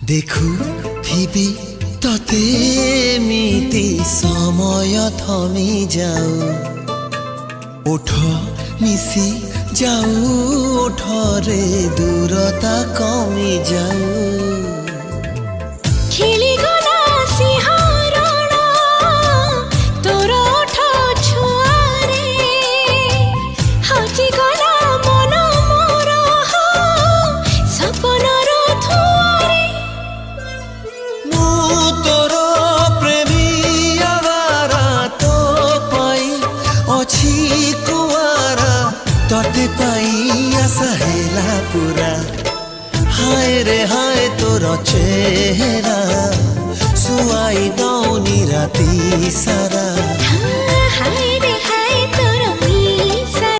দেখুথিবি ততে এমিতি সময় থমি যাও ওঠ মিশি যাও ওঠরে দূরতা কমি যাও খেলিগলা সিংহারণ তোর ওঠ ছুয়ারে হজিগলা মন মোর সপনর ধুয়ারে মু তোর প্রেমী আবারা তো পাই অছি কুয়ারা ততে পাই আশা হেলা পুরা হায় রে হায় তোর চেহারা শুয়াই দৌনি রাতি সারা